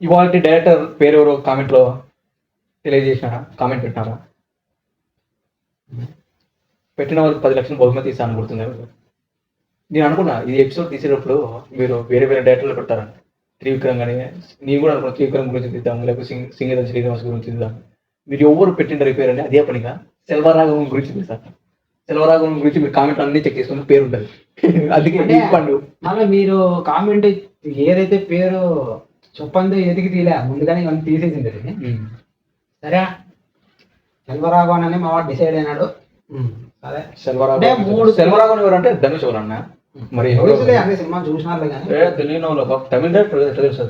ఇవాళ డైరెక్టర్ పేరు ఎవరో కామెంట్లో తెలియజేసినారా? కామెంట్ పెట్టినారా? పెట్టిన వాళ్ళకి 10 లక్షలు బహుమతి ఇస్తాను గుర్తుంది. నేను అనుకున్నా ఈ ఎపిసోడ్ తీసేటప్పుడు మీరు వేరే వేరే డైరెక్టర్లు పెడతారని. త్రివిక్రమ్ కానీ నేను కూడా అనుకున్నా త్రివిక్రమ్ గురించి తీద్దాం, లేకపోతే సింగర్ శ్రీనివాస్ గురించి తీద్దాం. మీరు ఎవరు పెట్టింటారు పేరు అని అదే పనిగా సెల్వరాఘవం గురించి తీస్తారు. సెల్వరాఘవం గురించి మీరు కామెంట్ అన్ని చెక్ చేసుకుని పేరు ఉంటుంది. అందుకే మళ్ళీ మీరు కామెంట్ ఏదైతే పేరు చెప్పందో ఎదిగి తీలే ముందుగానే ఇవన్నీ తీసేసింది. సరే సెల్వరాఘవన్ అని మా వాడు డిసైడ్ అయినాడు. సరే సెల్వరాఘవన్ ఎవరు అంటే ధనుష్ ఎవరు అన్న? మరి అన్ని సినిమా చూసినారులే కానీ తెలియని వాళ్ళు తమిళ డైరెక్టర్ తెలుసు.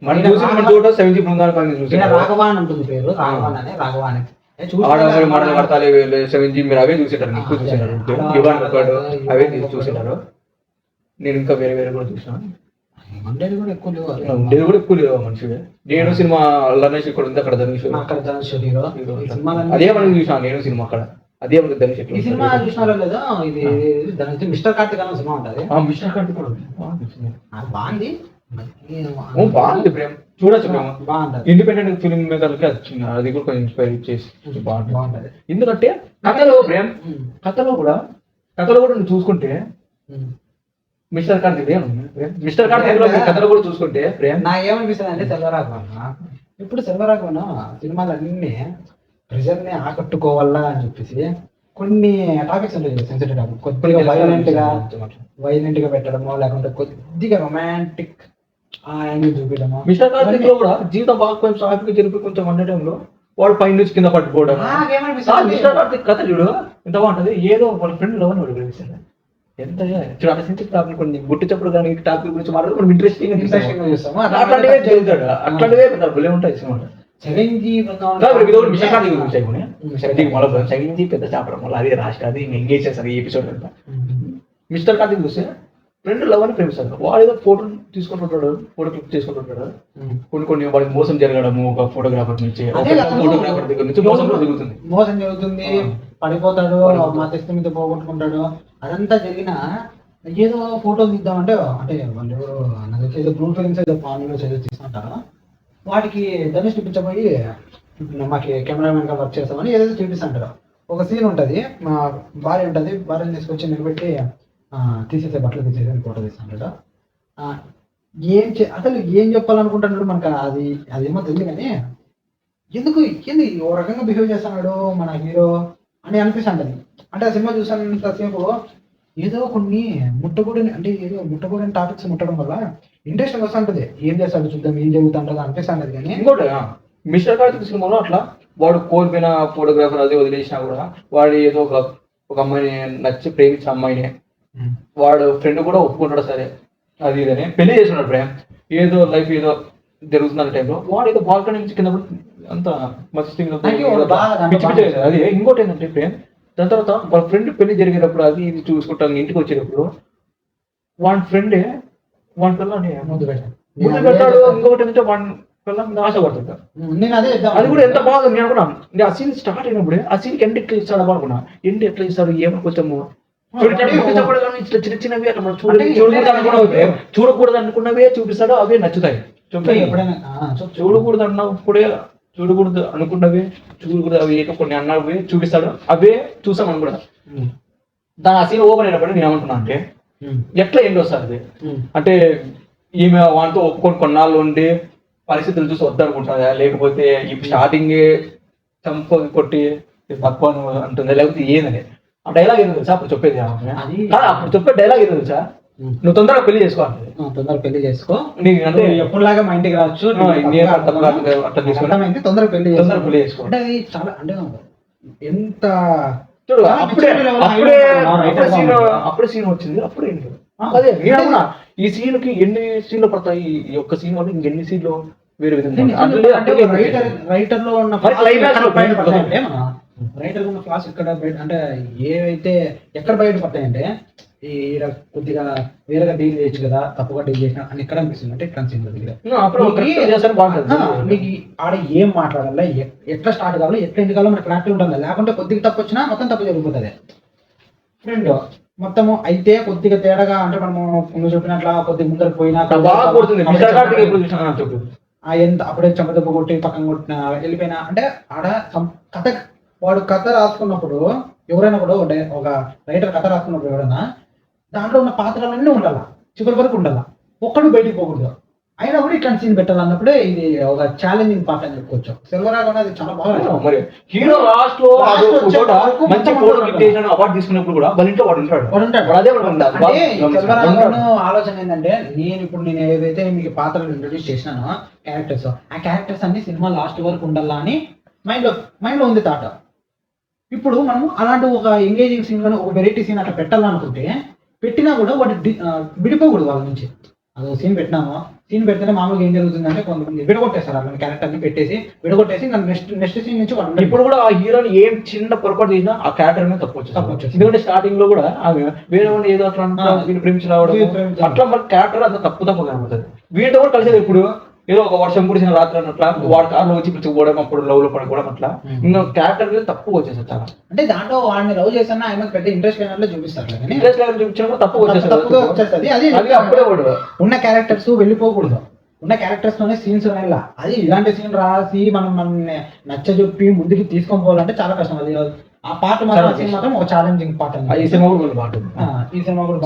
మనం చూసిన 70 బృందాలు చూసి రాఘవాన్ ఉంటుంది పేరు. రాఘవాన్ అనే రాఘవాన్ మడలు కడతాలి 7G మీరు అవే చూసేటారు, ఎక్కువ చూసేటారు, అవే చూసేటారు. నేను ఇంకా వేరే వేరే కూడా చూసాను. ఉండేది కూడా ఎక్కువ లేవు మనిషిగా. నేను సినిమా లర్నేష్ ఇక్కడ ఉంది, అక్కడ ధనుష్ అదే మనం చూసాను. నేను సినిమా అక్కడ అదే మనకి ధనుష్ ఈ సినిమా చూసినారో లేదా? ఇది మిస్టర్ కార్తిక్ అన్న సినిమా ఉంటుంది. మిస్టర్ కార్తిక్ కూడా బాగుంది. బాగుంది ప్రేమ్, చూడొచ్చు ప్రేమ. బాగుంటుంది. ఇండిపెండెంట్ ఫిల్మ్ మేకర్లకి అది కూడా కొంచెం ఇన్స్పైర్ చేసి బాగుంటుంది. ఎందుకంటే కథలో ప్రేమ్, కథలో కూడా నువ్వు చూసుకుంటే మిస్టర్ కార్తిక్ మిస్టర్ కార్తిక్ లో కథలు కూడా చూసుకుంటే ప్రేమ్ నాకేమనిపిస్తుంది అంటే సెల్వరాఘవన్ ఇప్పుడు సెల్వరాఘవన్ సినిమాలు అన్ని ప్రజల్ని ఆకట్టుకోవాలా అని చెప్పేసి కొన్ని టాపిక్స్ ఉంటాయి, సెన్సిటివ్ టాపిక్, కొద్దిగా వైలెంట్ గా పెట్టడమో లేకుంటే కొద్దిగా రొమాంటిక్ ఆ యాంగిల్ చూపించడమో. మిస్టర్ కార్తిక్ లో కూడా జీవితం బాగా కొంచెం సాఫీగా జరిపి కొంచెం అనే టైంలో వాడు పై నుంచి కింద పట్టుకోవడం. మిస్టర్ కార్తిక్ కథ చూడు ఎంత బాగుంటది. ఏదో వాళ్ళ ఫ్రెండ్ లో వాడు గ్రహిస్తాడు. ఎంత సెన్సిటివ్ టాపిక్ కొన్ని గుట్టు చెప్పడు కానీ టాపిక్ గురించి మాట్లాడి మనం ఇంట్రెస్టింగ్ చూస్తాము. అట్లాంటివే చదువుతాడు, అట్లాంటివే భలే ఉంటాయి సినిమా. 7G పెద్ద చాపడం వల్ల అది రాష్ట్ర అది ఎంగేజ్ చేస్తారు ఈ ఎపిసోడ్ అంతా. మిస్టర్ కార్తిక్ చూస్తే ఫ్రెండ్ లవ్ అని ప్రేమిస్తారు. వాడు ఏదో ఫోటో తీసుకుంటుంటాడు, ఫోటో క్లిక్ చేసుకుంటుంటాడు. కొన్ని వాడికి మోసం జరగడము ఒక ఫోటోగ్రాఫర్ నుంచి, ఫోటోగ్రాఫర్ దగ్గర నుంచి మోసం జరుగుతుంది, పడిపోతాడు, మా తెస్త మీద పోగొట్టుకుంటాడు. అదంతా జరిగిన ఏదో ఫోటోలు తీద్దామంటే అంటే వాళ్ళు ఎవరు నాకు ఏదో బ్లూ ఫిల్మ్స్ ఏదో పాన్లో ఏదో తీసుకుంటారు. వాటికి ధనుష్ చూపించబోయి మాకు కెమెరామెన్ గా వర్క్ చేస్తామని ఏదైతే చూపిస్తుంటారు. ఒక సీన్ ఉంటుంది, మా భార్య ఉంటుంది, భార్యను తీసుకొచ్చి నిలబెట్టి తీసేసే బట్టలు తీసేసి ఫోటో తీస్తుంటాడు. అసలు ఏం చెప్పాలనుకుంటున్నాడు మనకు అదేమో తెలియదు కానీ ఏంది ఓ రకంగా బిహేవ్ చేస్తున్నాడు మన హీరో అని అనిపిస్తుంటది. అంటే ఆ సినిమా చూసినంతసేపు ఏదో కొన్ని ముట్టకూడని అంటే ఏదో ముట్టకూడని టాపిక్స్ ముట్టడం వల్ల ఇంట్రెస్ట్ వస్తుంటది. ఏం చేస్తాడు చూద్దాం, ఏం జరుగుతుంటది అనిపిస్తుంటది. కానీ ఇంకోటి మిస్టర్ కార్తిక్ సినిమాలో అట్లా వాడు కోల్పోయిన ఫోటోగ్రాఫర్ అది వదిలేసినా కూడా వాడు ఏదో ఒక అమ్మాయిని నచ్చి ప్రేమించిన అమ్మాయిని వాడు ఫ్రెండ్ కూడా ఒప్పుకుంటాడు. సరే అది ఇదని పెళ్లి చేసుకున్నాడు ప్రేమ్. ఏదో లైఫ్ ఏదో జరుగుతున్న టైంలో వాడు ఏదో బాల్కనీ నుంచి కింద అంత మస్తు అది. ఇంకోటి ఏంటంటే ప్రేమ్ దాని తర్వాత వాళ్ళ ఫ్రెండ్ పెళ్లి జరిగేటప్పుడు అది ఇది చూసుకుంటాను ఇంటికి వచ్చేటప్పుడు వాడి ఫ్రెండే వాడి పిల్లని ముందు పెట్టాడు. ఇంకొకటి ఏంటంటే వాడి పిల్లల ఆశపడుతుంటాడు. అది కూడా ఎంత బాగా నేను అనుకున్నాను. ఆ సీన్ స్టార్ట్ అయినప్పుడే ఆ సీన్కి ఎండ్ ఎట్లా ఇస్తాడు అనుకున్నా. ఎండ్ ఎట్లా ఇస్తారు ఏమో కొంచెము చిన్న చిన్నవి అట్లా చూడకూడదు అనుకున్నవే చూపిస్తాడు, అవే నచ్చుతాయి. చూడకూడదు అనుకున్నవే చూడకూడదు అవి కొన్ని అన్నవి చూపిస్తాడు, అవే చూసాం అనుకున్నా. దాని ఆ సీన్ ఓపెన్ అయినప్పుడు నేను ఏమంటున్నా అంటే ఎట్లా ఎండ్ వస్తుంది అంటే ఈమె వాటితో ఒప్పుకొని కొన్నాళ్ళు ఉండి పరిస్థితులు చూసి వద్దనుకుంటుందా, లేకపోతే ఇప్పుడు స్టార్టింగ్ చంప కొట్టి పక్వాను అంటుందా, లేకపోతే ఏందని ఆ డైలాగ్ ఏదో తెలుసా అప్పుడు చెప్పేది. అప్పుడు చెప్పే డైలాగ్ ఏదో తెలుసా, నువ్వు తొందరగా పెళ్లి చేసుకోవాలి, తొందరగా పెళ్లి చేసుకో, నీకు అంటే ఎప్పుడులాగా మా ఇంటికి రావచ్చు, అట్లా తీసుకుని తొందరగా పెళ్లి చేసుకో. అంటే అది చాలా అంటే ఎంత చూడు అప్పుడే సీన్ వచ్చింది. అప్పుడే అదే నేను ఈ సీన్ కి ఎన్ని సీన్లు పడతాయి, ఈ ఒక్క సీన్ వల్ల ఇంకెన్ని సీన్లు వేరే విధంగా రైటర్ లో ఉన్న రైటర్ ఉన్న క్లాస్ ఇక్కడ బయట అంటే ఏవైతే ఎక్కడ బయట పడతాయంటే ఈ కొద్దిగా వేరేగా డీల్ చేయొచ్చు కదా, తప్పుగా డీల్ చేసిన అని ఎక్కడ అనిపిస్తుంది అంటే ఇక్కడ సీన్ మీకు ఆడ ఏం మాట్లాడాలి, ఎట్లా స్టార్ట్ కావాలి, ఎట్లా ఎందుకు కావాలో మనకు క్లారిటీ ఉంటుంది. లేకుంటే కొద్దిగా తప్పు వచ్చినా మొత్తం తప్పు జరిగిపోతుంది. ఫ్రెండ్ మొత్తము అయితే కొద్దిగా తేడాగా అంటే మనము నువ్వు చెప్పినట్లా కొద్దిగా ముందరకు పోయినా ఎంత అప్పుడే చెంపదెబ్బ కొట్టి పక్కన కొట్టిన వెళ్ళిపోయినా అంటే ఆడ కథ వాడు కథ రాసుకున్నప్పుడు ఎవరైనా కూడా ఒక రైటర్ కథ రాసుకున్నప్పుడు ఎవరైనా దాంట్లో ఉన్న పాత్రలన్నీ ఉండాలా, చివరి వరకు ఉండాలా, ఒక్కడు బయటికి పోకూడదు. అయినా కూడా ఇట్లాంటి సీన్ పెట్టాలన్నప్పుడే ఇది ఒక ఛాలెంజింగ్ పార్ట్ అని చెప్పుకోవచ్చు. సెల్వరాఘవ్ అనేది చాలా బాగా మరి హీరో లాస్ట్ లో మంచి అవార్డు తీసుకున్నప్పుడు కూడా వాళ్ళ ఇంట్లో వాడు ఉంటాడు. అంటే సెల్వరాఘవన్ ఆలోచన ఏంటంటే నేను ఏదైతే మీకు పాత్రలు ఇంట్రొడ్యూస్ చేసినానో క్యారెక్టర్స్, ఆ క్యారెక్టర్స్ అన్ని సినిమా లాస్ట్ వరకు ఉండాలా అని మైండ్ లో ఉంది థాట్. ఇప్పుడు మనం అలాంటి ఒక ఎంగేజింగ్ సీన్ కానీ ఒక వెరైటీ సీన్ అట్లా పెట్టాలనుకుంటే పెట్టినా కూడా వాటి విడిపోకూడదు వాళ్ళ నుంచి. అదో సీన్ పెట్టినాము, సీన్ పెడితేనే మామూలుగా ఏం జరుగుతుందంటే కొంతమంది విడగొట్టేస్తారు అట్లా క్యారెక్టర్ని పెట్టేసి నెక్స్ట్ సీన్ నుంచి వాడు ఇప్పుడు కూడా ఆ హీరోని ఏం చిన్న పొరపాటు చేసినా ఆ క్యారెక్టర్ మీద తప్పొచ్చు. ఎందుకంటే స్టార్టింగ్ లో కూడా ఆమె వేరే వాడిని ఏదో అట్లా ప్రేమించి రావడం అట్లా మన క్యారెక్టర్ అంత తప్పు కనబడుతుంది. వీటితో కూడా కలిసేది ఇప్పుడు ఏదో ఒక వర్షం కురిసిన రాత్రి అట్లా వాడు కార్లో వచ్చి పిలుచుకోవడం, అప్పుడు లవ్ లో పడుకోవడం అట్లా ఇంకా క్యారెక్టర్ మీద తప్పు వచ్చేసారు చాలా. అంటే దాంట్లో వాడిని లవ్ చేసినా ఆయన పెద్ద ఇంట్రెస్ట్ లేనట్లు చూపిస్తారు. ఇంట్రెస్ట్ లేని చూపించినప్పుడు తప్పు వచ్చేస్తుంది. అది అప్పుడే వాడు ఉన్న క్యారెక్టర్స్ వెళ్ళిపోకూడదు, ఉన్న క్యారెక్టర్స్ లోనే సీన్స్ రాయాల. అది ఇలాంటి సీన్ రాసి మనం నచ్చజెప్పి ముందుకు తీసుకొని పోవాలంటే చాలా కష్టం. అది ఆ పార్ట్ మాత్రం ఒక ఛాలెంజింగ్ పార్ట్ అండి. ఈ సినిమా కూడా పార్ట్ ఈ సినిమా కూడా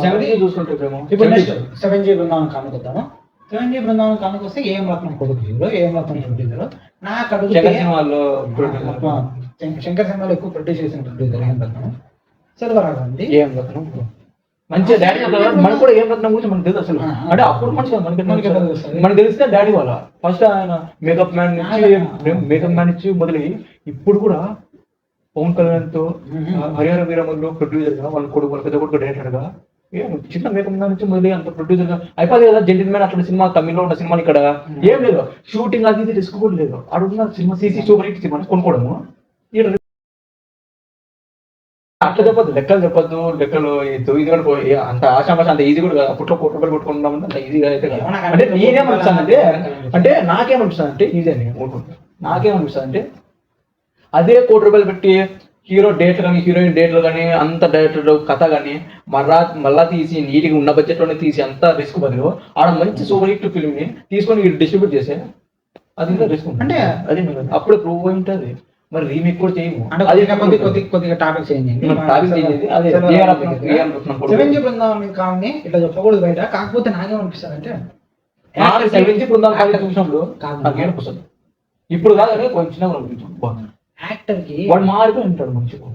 చూసుకుంటే ఇప్పుడు నెక్స్ట్ 7G బృందావనం కానుకొద్దాము. 7G బృందావనం కానుకొస్తే ఏం రత్నం కొడుకు హీరో, ఏం రత్నం ప్రొడ్యూసర్. నాకు అడుగు శంకర్ సినిమాలో ఎక్కువ ప్రొడ్యూస్ చేసిన ప్రొడ్యూసర్ ఏం రత్నం, సెల్వరాఘవ్ అండి. ఏం రత్నం మంచిగా డాడీ మనకు కూడా ఏం రత్నం గురించి మనకు తెలుసు అసలు. అంటే అప్పుడు మంచిగా మనకి తెలిస్తే డాడీ వాళ్ళ ఫస్ట్ ఆయన మేకప్ మ్యాన్ ఇచ్చి మొదలయ్యి ఇప్పుడు కూడా పవన్ కళ్యాణ్ తో హరిహర వీరమల్లో ప్రొడ్యూసర్ గా వాళ్ళ కొడుకు వాళ్ళ పెద్ద కొడుకు డైరెక్టర్ గా చిన్న మేకప్ మ్యాన్ నుంచి మొదలయ్యి అంత ప్రొడ్యూసర్ గా అయిపోయింది కదా. జెంటిల్ మ్యాన్ అట్లాంటి సినిమా తమిళ్లో ఉన్న సినిమాలు ఇక్కడ ఏం లేదు, షూటింగ్ అది ఇది రిస్క్ కూడా లేదు. అడుగున్న సినిమా సీసీ సూపర్ హిట్ సినిమా కొనుక్కోవడము అట్లా చెప్పొద్దు, లెక్కలు ఇది కూడా అంత ఆశామాష అంత ఈజీ కూడా కాదు. అప్పట్లో కోటి రూపాయలు కొట్టుకుంటాం అంత ఈజీగా అయితే కాదు. అంటే నేనేమనిపిస్తానంటే నాకేమనిపిస్తుంది ఈజీ అని నాకేమనిపిస్తుంది అదే కోటి రూపాయలు పెట్టి హీరో డేట్లు కానీ హీరోయిన్ డేట్లు కానీ అంత డైరెక్టర్ కథ కానీ మళ్ళా తీసి నీట్గా ఉన్న బడ్జెట్ లోనే తీసి అంత రిస్క్ బదులు ఆడ మంచి సూపర్ హిట్ ఫిల్మ్ ని తీసుకొని డిస్ట్రిబ్యూట్ చేసే అది రిస్క్ అంటే అది అప్పుడు ప్రూవ్ అయి ఉంటుంది. మరి రీమేక్ కూడా చేయము కొద్దిగా టాపిక్ చేంజ్ అయింది. 7G బృందావనం కానీ ఇట్లా చెప్పకూడదు బయట. కాకపోతే నాకేమనిపిస్తుంది అంటే 7G బృందావనం చూసినప్పుడు నాకేమనిపిస్తుంది ఇప్పుడు కాదని కొంచెం యాక్టర్ కి వాడు మారిపోయి ఉంటాడు మంచిగా.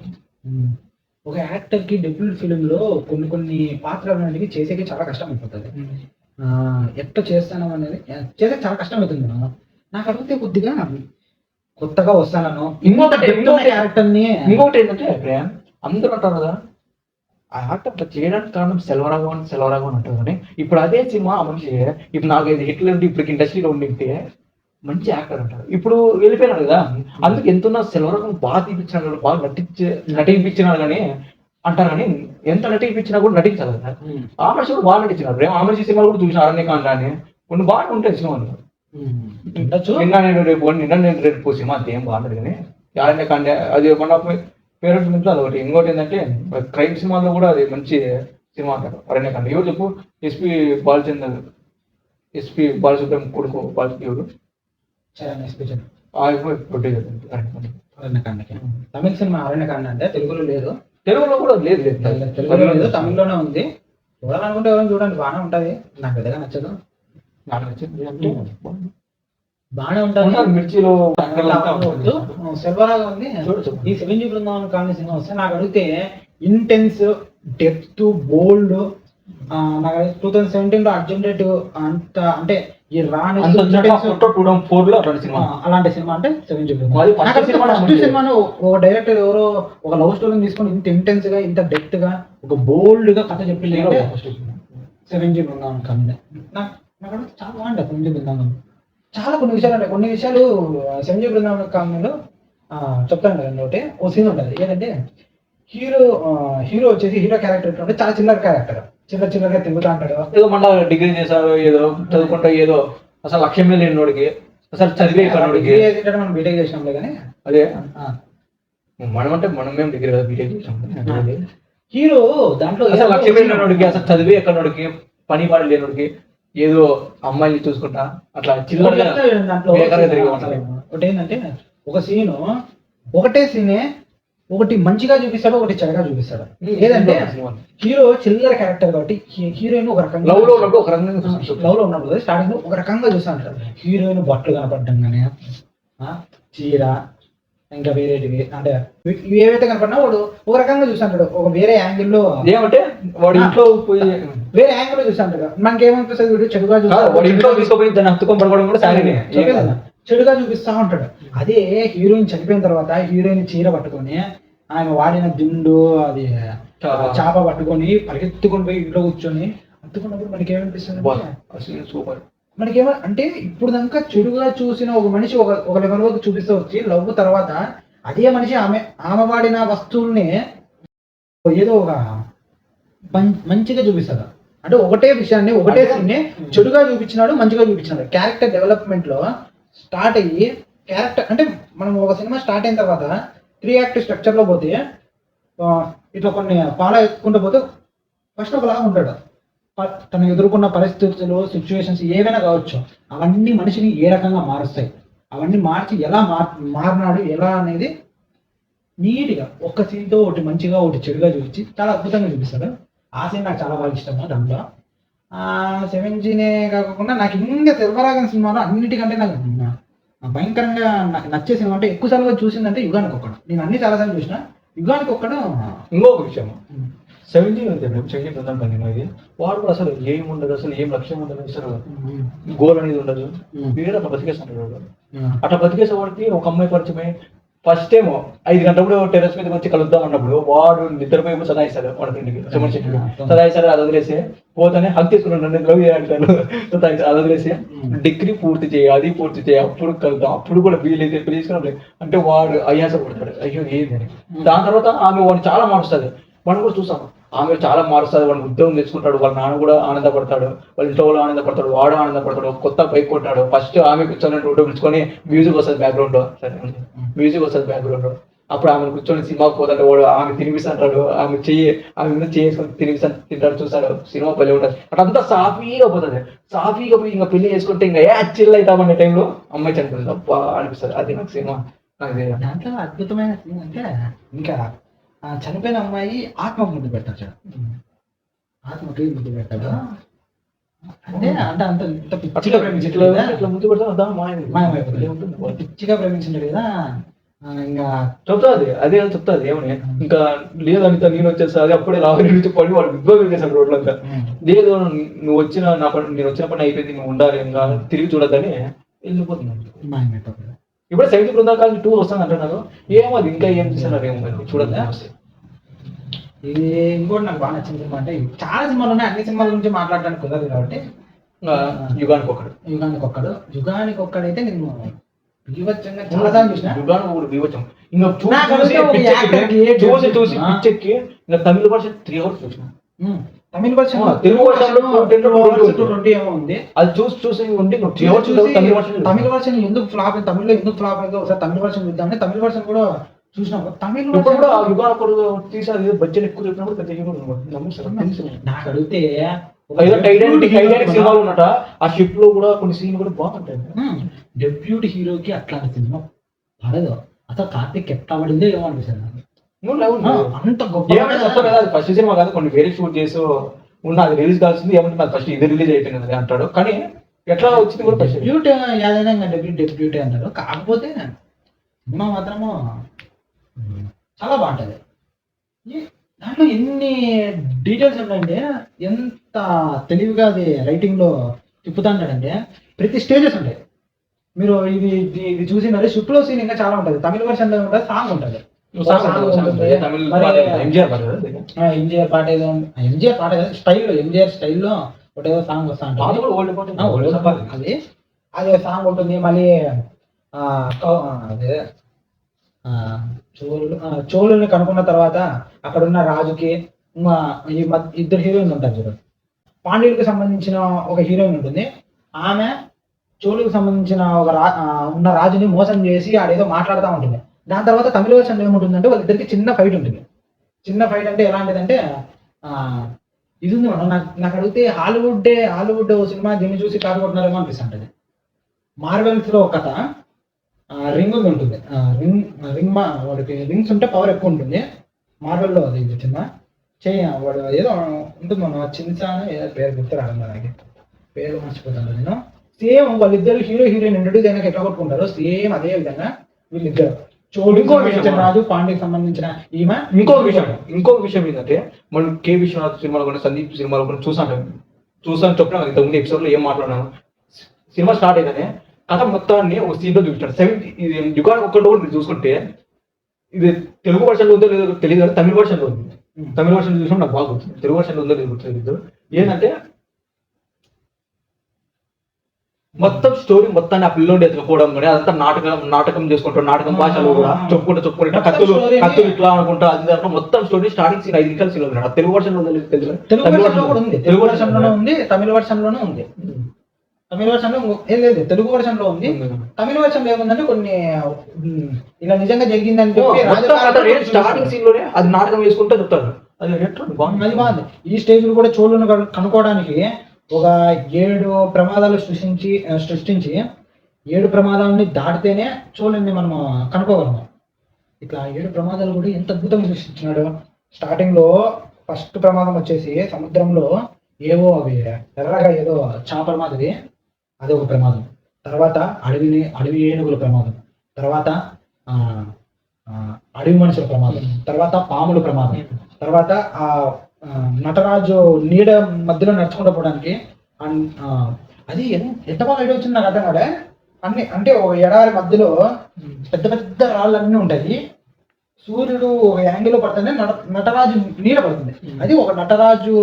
ఒక యాక్టర్ కి డెబ్యూట్ ఫిలిం లో కొన్ని పాత్రలు అనేవి చేసేకి చాలా కష్టం అయిపోతుంది. ఎట్లా చేస్తాను అనేది చేసే చాలా కష్టం అవుతుంది. నాకు అడిగితే కొద్దిగా కొత్తగా వస్తాను. ఇంకొకటి ఏంటంటే అందరూ అంటారు కదా ఆ యాక్టర్ అట్లా చేయడానికి కారణం సెల్వరాఘవన్ అంటారు కానీ ఇప్పుడు అదే సినిమా ఆ మనిషి ఇప్పుడు 4-5 హిట్లు ఉండి ఇప్పుడు ఇండస్ట్రీలో ఉండింటే మంచి యాక్టర్ అంటారు. ఇప్పుడు వెళ్ళిపోయినాడు కదా, అందుకు ఎంతున్నా సెల్వరాఘవన్ బాగా తీపించినాడు, బాగా నటింపించినాడు కానీ అంటారు. కానీ ఎంత నటింపించినా కూడా నటించాలి కదా. ఆ మనిషి కూడా బాగా నటించినాడు. ఆ మనిషి సినిమాలు కూడా చూసిన అరణ్యకాండ అని కొన్ని బాగా ఉంటాయి సినిమాలు. నిన్న నేను రేపు సినిమా అంత ఏం బాగుంటుంది కానీ అరణ్యకాండ అది మన పేరెంట్స్ నుంచి అదొకటి. ఇంకోటి ఏంటంటే క్రైమ్ సినిమాల్లో కూడా అది మంచి సినిమా అంటారు అరణ్యకాండ. ఎవరు చెప్పు, ఎస్పీ బాలసుబ్రహ్మణ్యం కొడుకు బాలసుబ్రహ్మణ్యుడు తమిళ సినిమా అరణ్యకాండ అంటే తెలుగులో కూడా లేదు, తమిళ్లోనే ఉంది. చూడాలనుకుంటే ఎవరైనా చూడండి, బాగానే ఉంటది. నాకు పెద్దగా నచ్చదు. అంటే బాగానే ఉంటుంది. మిర్చిలో సెల్వరాఘవ్ ఉంది. ఈ 7G బృందావనం కాలనీ సినిమా వస్తే నాకు అడిగితే ఇంటెన్స్, డెప్త్, బోల్డ్, నాకు 2017 లో అర్జెంటేటివ్ అంత అంటే ఈ రాని 2004 లో అలాంటి సినిమా అంటే 7G బృందావనం. ఫస్ట్ సినిమాను ఒక డైరెక్టర్ ఎవరో ఒక లవ్ స్టోరీని తీసుకొని ఇంత ఇంటెన్స్ గా ఇంత డెప్త్ గా ఒక బోల్డ్ గా కథ చెప్పింది 7G బృందావనం కాలనీ. నాకు చాలా బాగుంటుంది 7G బృందావనం. చాలా కొన్ని విషయాలు 7G బృందావనం కాలనీలో చెప్తాను కదా. ఒకటి ఓ సీన్ ఉంటుంది ఏంటంటే హీరో వచ్చేసి హీరో క్యారెక్టర్ అంటే చాలా చిల్లర క్యారెక్టర్, చిల్లరగా తిరుగుతూ ఉంటాడు. ఏదో మళ్ళీ డిగ్రీ చేశారు, ఏదో చదువుకుంటా, ఏదో అసలు లక్ష్యమే లేనివాడికి, అసలు చదివే మనం బీటెక్ చేసినాంలే కానీ అదే మనం అంటే మనం డిగ్రీ కదా బీటెక్ చేసినాం. హీరో దాంట్లో అసలు లక్ష్యమే లేనివాడికి, అసలు చదివే ఎక్కడికి, పని పాడు లేనివాడికి ఏదో అమ్మాయిని చూసుకుంటా అట్లా చిల్లరగా దాంట్లో బేకార్గా తిరిగి ఉంటారు. ఒకటి ఏంటంటే ఒక సీను ఒకటే సీనే ఒకటి మంచిగా చూపిస్తాడు, ఒకటి చెడగా చూపిస్తాడు. ఏదంటే హీరో చిల్లర క్యారెక్టర్ కాబట్టి హీరోయిన్ ఒక రకంగా లవ్ లో ఉన్నప్పుడు ఒక రకంగా లవ్ లో ఉన్నప్పుడు స్టార్టింగ్ లో ఒక రకంగా చూస్తా ఉంటాడు. హీరోయిన్ బట్టలు కనపడడం కానీ చీర ఇంకా వేరేటివి అంటే ఇవి ఏవైతే కనపడినా వాడు ఒక రకంగా చూస్తాడు, ఒక వేరే యాంగిల్లో ఏమంటే వాడు ఇంట్లో పోయి వేరే యాంగిల్ లో చూస్తాడు. మనకేమనిపిస్తుంది వీడు చెడుగా వాడు ఇంట్లో తీసుకుపోయి దాన్ని హత్తుకొని పడుకోవడం కూడా సారీనే చెడుగా చూపిస్తా ఉంటాడు. అదే హీరోయిన్ చనిపోయిన తర్వాత హీరోయిన్ చీర పట్టుకొని ఆయన వాడిన దిండు అది చాప పట్టుకొని పరిగెత్తుకొని పోయి ఇంట్లో కూర్చొని అత్తుకున్నప్పుడు మనకి ఏమనిపిస్తుంది సూపర్. మనకేమో అంటే ఇప్పుడు దాకా చెడుగా చూసిన ఒక మనిషి ఒక లెవెల్ వరకు చూపిస్తూ వచ్చి లవ్ తర్వాత అదే మనిషి ఆమె వాడిన వస్తువుల్ని ఏదో ఒక మంచిగా చూపిస్తాడు. అంటే ఒకటే విషయాన్ని ఒకటే సీన్ని చెడుగా చూపించినాడు, మంచిగా చూపించినాడు. క్యారెక్టర్ డెవలప్మెంట్ లో స్టార్ట్ అయ్యి క్యారెక్టర్ అంటే మనం ఒక సినిమా స్టార్ట్ అయిన తర్వాత 3 యాక్ట్ స్ట్రక్చర్ లో పోతే ఇట్లా కొన్ని ఫాలో ఎక్కుంటూ పోతే ఫస్ట్ ఒకలాగా ఉంటాడు. తను ఎదుర్కొన్న పరిస్థితులు సిచ్యువేషన్స్ ఏవైనా కావచ్చు, అవన్నీ మనిషిని ఏ రకంగా మారుస్తాయి, అవన్నీ మార్చి ఎలా మారినాడు ఎలా అనేది నీట్గా ఒక్క సీన్తో ఒకటి మంచిగా ఒకటి చెడుగా చూపించి చాలా అద్భుతంగా చూపిస్తాడు. ఆ సీన్ నాకు చాలా బాగా ఇష్టము. దాంట్లో 7Gనే కాకుండా నాకు ఇంకా సెల్వరాగన్ సినిమాలో అన్నిటికంటే నాకు భయంకరంగా నాకు నచ్చే సినిమా అంటే ఎక్కువ సార్లు చూసిందంటే యుగానికి ఒక్కడు. నేను అన్ని చాలాసార్లు చూసిన, యుగానికి ఒక్కడు. ఇంకొక విషయం 7G ఉంది, 7G ఉందని పని వాడు కూడా అసలు ఏం ఉండదు, అసలు ఏం లక్ష్యం ఉండదు, అసలు గోల్ అనేది ఉండదు. వీడు అట్లా బతికేస్తాడు. అట్లా బతికేసే వాడికి ఒక అమ్మాయి పరిచయమే. ఫస్ట్ టైం 5 గంటప్పుడు టెర్రస్ మీద వచ్చి కలుద్దాం అన్నప్పుడు వాడు నిద్రపోయి సదాయిస్తాడు వాడి ఫ్రెండ్కి సుమన్ శెట్టికి సదాయిస్తాడు. అది వదిలేసి పోతానే హక్ తీసుకున్నాడు, నేను లవ్ చేయాలంటాను. అది వదిలేసి డిగ్రీ పూర్తి చేయి, అది పూర్తి చేయి, అప్పుడు కలుద్దాం, అప్పుడు కూడా వీలైతే తీసుకున్నప్పుడు అంటే వాడు అయ్యాస పడతాడు, అయ్యో ఏదని. దాని తర్వాత ఆమె వాడిని చాలా మారుస్తుంది. మనం కూడా చూసాం, ఆమె చాలా మారుస్తుంది. వాడిని ఉద్యోగం తెచ్చుకుంటాడు, వాళ్ళ నాన్న కూడా ఆనందపడతాడు, వాళ్ళ ఇంట్లో వాళ్ళు ఆనందపడతాడు, వాడు ఆనందపడతాడు. కొత్త బైక్ కొంటాడు. ఫస్ట్ ఆమె కూర్చొని రోడ్డు పిలుచుకొని మ్యూజిక్ వస్తుంది బ్యాక్గ్రౌండ్ లో, సరే మ్యూజిక్ వస్తుంది బ్యాక్గ్రౌండ్ లో. అప్పుడు ఆమెను కూర్చొని సినిమాకి పోతాడు, వాడు ఆమె తినిపిస్తాడు, ఆమె మీద చేసుకొని తింటాడు, చూస్తాడు. సినిమా పల్లె ఉంటుంది. అట్లంతా సాఫీగా పోతుంది. సాఫీగా పోయి ఇంకా పెళ్లి చేసుకుంటే ఇంకా చిల్ అవుతామనే టైంలో అమ్మాయి చనిపోతుంది. అబ్బా అనిపిస్తుంది. అది నాకు సినిమా. దాంట్లో అద్భుతమైన సీన్ అంటే ఇంకా చనిపోయిన అమ్మాయి ఆత్మకు ముద్దు పెడతాడు. ఆత్మకి ముద్దు పెడతాడు. అంటే అంత పిచ్చిగా ప్రేమించాడు కదా. ఇంకా చెప్తాది అదే చెప్తాది ఏమని, ఇంకా లేదంతా నేను వచ్చేస్తుంది. అప్పుడే లారీ నుంచి పడి వాడు విద్వాసం చేశాడు రోడ్లంతా. లేదు నువ్వు వచ్చిన నేను వచ్చిన పని అయిపోయింది, నువ్వు ఉండాలి, ఇంకా తిరిగి చూడద్దని వెళ్ళిపోతున్నాను. ఇప్పుడు 7G బృందాకాలం 2 వస్తుంది అంటున్నారు. ఏమో అది ఇంకా ఏం చేస్తున్నారు ఏమో చూడద్దు. ఇది ఇంకోటి నాకు బాగా నచ్చిన సినిమా అంటే చాలా సినిమాలు ఉన్నాయి, అన్ని సినిమాల గురించి మాట్లాడడానికి కుదరదు కాబట్టి యుగానికి ఒక్కడు అయితే నేను చాలా సార్లు చూసిన. చూసి పిచ్చెక్కి ఇంకా తమిళ వర్షన్ 3 hours చూసిన. తమిళ వర్షన్ తెలుగు వర్షన్ ఏమో ఉంది. అది చూసి ఉండి తమిళ వర్షన్ ఎందుకు ఫ్లాప్, తమిళ్లో ఎందుకు ఫ్లాప్ అయిందో ఒకసారి తమిళ వర్షన్ చూద్దాం. తమిళ వర్షన్ కూడా చూసినా తమిళ కూడా యుగానికి తీసారు. బడ్జెట్ ఎక్కువ చెప్పినప్పుడు పెద్ద హీరో నాకు అడిగితే సినిమాలు ఉన్నట. ఆ షిప్ లో కూడా కొన్ని సీన్ కూడా బాగుంటాయి. డెబ్యూట్ హీరోకి అట్లాంటి సినిమా పడదు. అసలు కార్తిక్ ఎట్లా పడిందో ఏమో అనిపిస్తుంది. అంత గొప్ప ఫస్ట్ సినిమా కాదు, కొన్ని వేరే షూట్ చేసి ఉన్న అది రిలీజ్ కావాల్సింది. ఏమంటే నాకు ఫస్ట్ ఇది రిలీజ్ అయిపోయింది అంటాడు, కానీ ఎట్లా వచ్చింది కూడా డెబ్యూట్ ఏదైనా డెబ్యూట్ అంటారు. కాకపోతే సినిమా మాత్రము చాలా బాగుంటుంది. దాంట్లో ఎన్ని డీటెయిల్స్ ఉన్నాయంటే, ఎంత తెలివిగా అది రైటింగ్లో తిప్పుతా ఉంటాడంటే ప్రతి స్టేజెస్ ఉంటాయి. మీరు ఇది చూసినారు. షిప్లో సీన్ ఇంకా చాలా ఉంటుంది. తమిళ వర్షన్లో ఉంటుంది, సాంగ్ ఉంటుంది. ఎంజిఆర్ పాట ఏదో స్టైల్లో ఎంజిఆర్ స్టైల్లో ఒకటేదో సాంగ్ వస్తా ఉంటుంది. అది సాంగ్ ఉంటుంది. మళ్ళీ అదే చోళుని కనుక్కున్న తర్వాత అక్కడ ఉన్న రాజుకి ఈ ఇద్దరు హీరోయిన్ ఉంటారు చూడండి. పాండ్యులకు సంబంధించిన ఒక హీరోయిన్ ఉంటుంది. ఆమె చోళులకు సంబంధించిన ఉన్న రాజుని మోసం చేసి ఆడేదో మాట్లాడుతూ ఉంటుంది. దాని తర్వాత తమిళ వర్షన్లో ఏముంటుందంటే వాళ్ళిద్దరికి చిన్న ఫైట్ ఉంటుంది. చిన్న ఫైట్ అంటే ఎలాంటిదంటే ఇది ఉంది మనం. నాకు అడిగితే హాలీవుడ్ సినిమా దీన్ని చూసి కాదు కొట్టినారేమో అనిపిస్తుంటది. మార్వెల్స్ లో ఒక కథ, రింగ్ ఉంటుంది. వాడికి రింగ్స్ ఉంటే పవర్ ఎక్కువ ఉంటుంది. మార్వెల్లో అది చిన్న వాడు ఏదో ఉంటుంది మన చిన్సాన్ ఏదో పేరు గుర్తు రావడం దానికి, పేరు మర్చిపోతాను నేను. సేమ్ వాళ్ళిద్దరు హీరో హీరోయిన్ ఇంట్రడ్యూస్ అయినాక ఎట్లా కొట్టుకుంటారు సేమ్ అదే విధంగా వీళ్ళిద్దరు. రాజు పాండేకి సంబంధించిన ఈమె. ఇంకొక విషయం ఏంటంటే మనం కే విశ్వనాథ్ సినిమాలో కూడా సందీప్ సినిమాలో కూడా చూసాను చెప్పిన ఇంతకుముందు ఎపిసోడ్ లో ఏం మాట్లాడినాను. సినిమా స్టార్ట్ అయితేనే కథ మొత్తాన్ని ఒక సీన్ లో చూపిస్తాడు. ఇది యుగానికి ఒక్కటి కూడా మీరు చూసుకుంటే ఇది తెలుగు వర్షన్ ఉందో లేదో తెలియదు కానీ తమిళ వర్షన్ లో ఉంది. తమిళ వర్షన్ చూసినప్పుడు నాకు బాగా గుర్తుంది, తెలుగు వర్షన్ ఉందో లేదో గుర్తులేదు. ఏంటంటే మొత్తం స్టోరీ మొత్తాన్ని ఆ పిల్లోడి ఎత్తుకోవడం కానీ అదంతా నాటకం చేసుకుంటారు. నాటకం భాషలో కూడా చెప్పుకుంటూ కత్తులు ఇట్లా అనుకుంటా అది దాంట్లో మొత్తం స్టోరీ స్టార్టింగ్ సీన్ 5 నిమిషాల సీన్ ఉంది. తెలుగు వర్షన్ తెలుగు వర్షన్ లోనే ఉంది, తమిళ వర్షన్ లోనే ఉంది. తమిళ వర్షన్ లో ఏం లేదు, తెలుగు వర్షన్ లో ఉంది. తమిళ వర్షన్ లో ఏముందంటే కొన్ని ఇలా నిజంగా జరిగిందని చెప్పి స్టార్టింగ్ సీన్ లోనే అది నాటకం వేసుకుంటూ చెప్తారు. అది బాగుంది. ఈ స్టేజ్ కూడా చోళులను కనుక్కోవడానికి ఒక 7 ప్రమాదాలు సృష్టించి 7 ప్రమాదాలని దాటితేనే చోళుని మనం కనుక్కోగలము. ఇట్లా 7 ప్రమాదాలు కూడా ఎంత అద్భుతంగా సృష్టించినాడు. స్టార్టింగ్ లో ఫస్ట్ ప్రమాదం వచ్చేసి సముద్రంలో ఏవో అవి ఎర్రగా ఏదో చేపల మాదిరి, అది ఒక ప్రమాదం. తర్వాత అడవి ఏనుగుల ప్రమాదం, తర్వాత అడవి మనుషుల ప్రమాదం, తర్వాత పాముల ప్రమాదం, తర్వాత ఆ నటరాజు నీడ మధ్యలో నడుచుకుంటూ పోవడానికి అది ఎంత బాగా ఐడియా వచ్చింది నాకు అర్థం కాలే. అన్ని అంటే ఒక ఎడారి మధ్యలో పెద్ద పెద్ద రాళ్ళన్నీ ఉంటాయి. సూర్యుడు ఒక యాంగిల్లో పడుతుంది, నటరాజు నీడ పడుతుంది. అది ఒక నటరాజు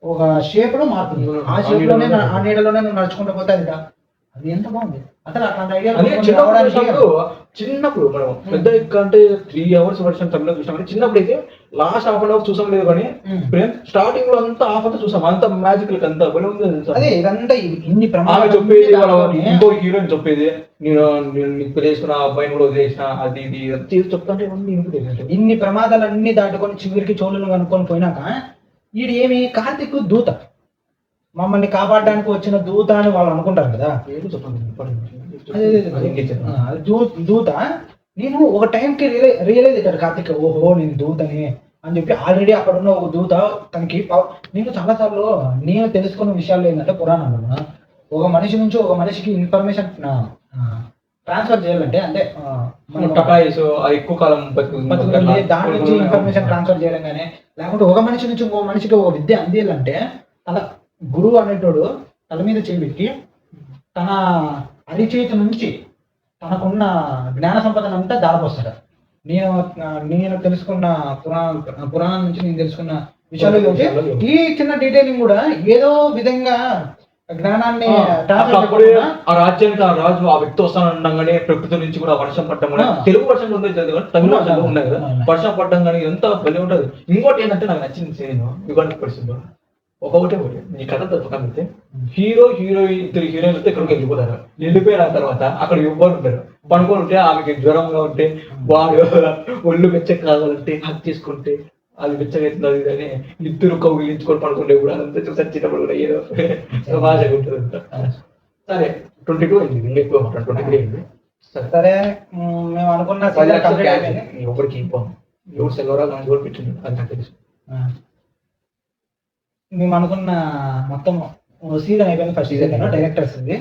ఒక షేప్ లో మారుతుంది. ఆ షేప్ లోనే ఆ నీడలోనే నువ్వు నడుచుకుంటూ పోతే అది ఎంత బాగుంది. అసలు అట్లాంటి ఐడియా చిన్నప్పుడు మనం పెద్ద అంటే 3 hours వర్షన్ తమిళ చూసాం కానీ చిన్నప్పుడు అయితే లాస్ట్ హాఫ్ అన్ అవర్ చూసాం లేదు కానీ స్టార్టింగ్ లో అంతా హాఫ్ అంతా చూసాం. అంత మ్యాజికల్ అంతా అదే ఇదంతా ఇన్ని చెప్పేది ఇంకో హీరోయిన్ చెప్పేది నేను నీకు పెళ్లి చేసుకున్న అబ్బాయిని కూడా వదిలేసిన అది ఇది చెప్తాంటే ఇన్ని ప్రమాదాలన్నీ దాటుకొని చివరికి చోళులను కనుక్కొని పోయినాక వీడు ఏమి కార్తీక్ దూత, మమ్మల్ని కాపాడడానికి వచ్చిన దూత అని వాళ్ళు అనుకుంటారు కదా. దూత నేను ఒక టైంకి రియలైజ్ అవుతాడు కార్తీక్, ఓహో నేను దూతని అని చెప్పి. ఆల్రెడీ అక్కడ ఉన్న ఒక దూత తనకి నేను చాలాసార్లు నేను తెలుసుకున్న విషయాలు ఏంటంటే పురాణంలో ఒక మనిషి నుంచి ఒక మనిషికి ఇన్ఫర్మేషన్ ట్రాన్స్ఫర్ చేయాలంటే అంటే ఎక్కువ కాలం దాని నుంచి ఇన్ఫర్మేషన్ ట్రాన్స్ఫర్ చేయడం కానీ లేకుంటే ఒక మనిషి నుంచి ఇంకో మనిషికి ఒక విద్య అందేయాలంటే తన గురువు అనేటోడు తల మీద చేపెట్టి తన అరిచేతి నుంచి తనకున్న జ్ఞాన సంపదను అంతా దారిపోస్తాడు. నేను తెలుసుకున్న పురాణం నుంచి నేను తెలుసుకున్న విషయాలు ఈ చిన్న డీటెయిలింగ్ కూడా ఏదో విధంగా జ్ఞానాన్ని ఆ రాజ్యానికి ఆ రాజు ఆ వ్యక్తి వస్తానగానే ప్రకృతి నుంచి కూడా వర్షం పడటం కూడా తెలుగు వర్షంలో ఉంది, తమిళ వర్షంలో ఉన్నాయి కదా. వర్షం పడడం కానీ ఎంత బలి ఉంటుంది. ఇంకోటి ఏంటంటే నాకు నచ్చింది సీన్ యుగానికి పరిస్థితుల్లో ఒకటే ఈ కథ పక్కన పెడితే హీరో హీరోయిన్ 2 హీరోయిన్లతో ఇక్కడికి వెళ్ళిపోతారు. వెళ్ళిపోయిన తర్వాత అక్కడ ఎవ్వరు ఉంటారు. పనుకొని ఉంటే ఆమెకి జ్వరంగా ఉంటే వాడు ఒళ్ళు వెచ్చగా కావాలంటే హక్ చేసుకుంటే అది వెచ్చగవుతుంది కానీ ఇద్దరు కౌగిలించుకొని పడుకుంటే కూడా అదంతా చూసి వచ్చినప్పుడు కూడా ఏదో బాగా ఉంటుంది. సరే 22 అయింది, ఇంకా ఎక్కువ 23 అయింది. సరే మేము అనుకున్న ఎవరికి ఎవరు సెలవరా కానీ కూడా పెట్టింది అది నాకు తెలుసు. మేము అనుకున్న మొత్తం సీజన్ అయిపోయింది. ఫస్ట్ సీజన్ డైరెక్టర్స్ ఉంది.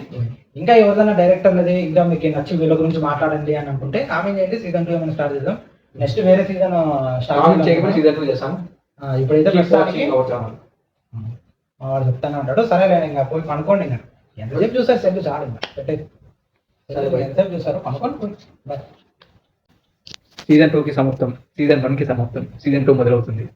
ఇంకా ఎవరిదైనా డైరెక్టర్లది ఇంకా మీకు నచ్చి వీళ్ళ గురించి మాట్లాడండి అని అనుకుంటే కామెంట్ చేయండి. సీజన్ 2 ఏమైనా స్టార్ట్ చేద్దాం. నెక్స్ట్ వేరే సీజన్ స్టార్ట్ చేయకుండా సీజన్ 2 చేస్తాం. ఇప్పుడైతే వాడు చెప్తానే ఉంటాడు. సరేలే ఇంకా పోయి కనుక్కోండి. ఇంకా ఎంతసేపు చూసారు సెల్ చాలు ఇంకా పెట్టేది. ఎంతసేపు చూసారో కనుక్కోండి. సీజన్ 2కి సమాప్తం, సీజన్ 1కి సమాప్తం, సీజన్ 2 మొదలవుతుంది.